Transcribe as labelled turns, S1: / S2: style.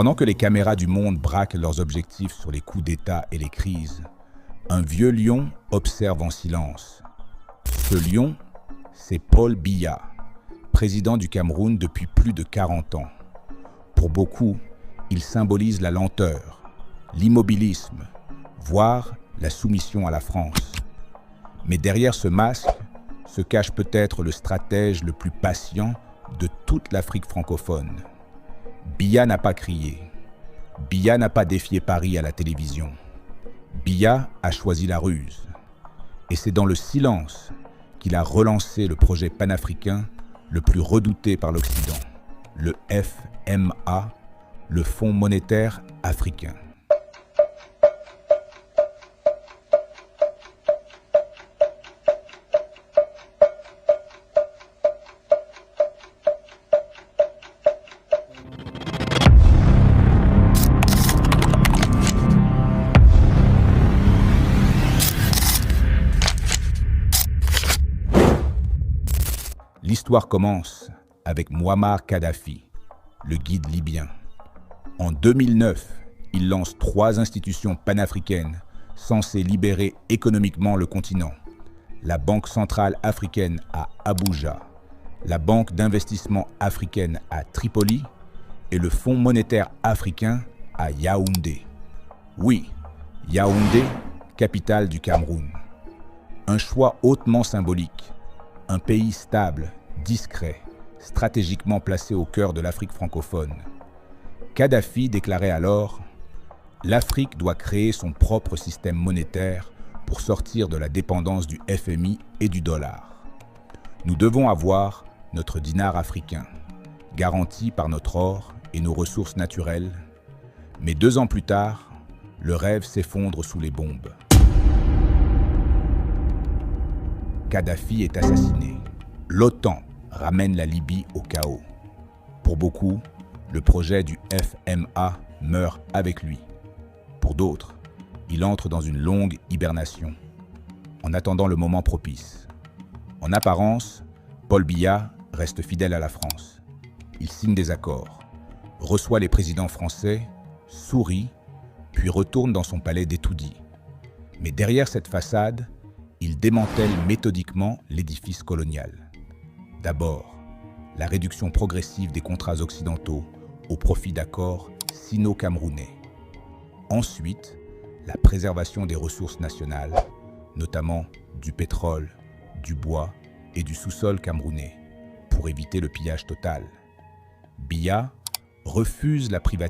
S1: Pendant que les caméras du monde braquent leurs objectifs sur les coups d'État et les crises, un vieux lion observe en silence. Ce lion, c'est Paul Biya, président du Cameroun depuis plus de 40 ans. Pour beaucoup, il symbolise la lenteur, l'immobilisme, voire la soumission à la France. Mais derrière ce masque se cache peut-être le stratège le plus patient de toute l'Afrique francophone. Biya n'a pas crié. Biya n'a pas défié Paris à la télévision. Biya a choisi la ruse. Et c'est dans le silence qu'il a relancé le projet panafricain le plus redouté par l'Occident, le FMA, le Fonds monétaire africain. L'histoire commence avec Mouammar Kadhafi, le guide libyen. En 2009, il lance 3 institutions panafricaines censées libérer économiquement le continent. La Banque centrale africaine à Abuja, la Banque d'investissement africaine à Tripoli et le Fonds monétaire africain à Yaoundé. Oui, Yaoundé, capitale du Cameroun. Un choix hautement symbolique, un pays stable, discret, stratégiquement placé au cœur de l'Afrique francophone. Kadhafi déclarait alors « L'Afrique doit créer son propre système monétaire pour sortir de la dépendance du FMI et du dollar. Nous devons avoir notre dinar africain, garanti par notre or et nos ressources naturelles. » Mais 2 ans plus tard, le rêve s'effondre sous les bombes. Kadhafi est assassiné. L'OTAN ramène la Libye au chaos. Pour beaucoup, le projet du FMA meurt avec lui. Pour d'autres, il entre dans une longue hibernation, en attendant le moment propice. En apparence, Paul Biya reste fidèle à la France. Il signe des accords, reçoit les présidents français, sourit, puis retourne dans son palais d'Etoudi. Mais derrière cette façade, il démantèle méthodiquement l'édifice colonial. D'abord, la réduction progressive des contrats occidentaux au profit d'accords sino-camerounais. Ensuite, la préservation des ressources nationales, notamment du pétrole, du bois et du sous-sol camerounais, pour éviter le pillage total. Biya refuse la privatisation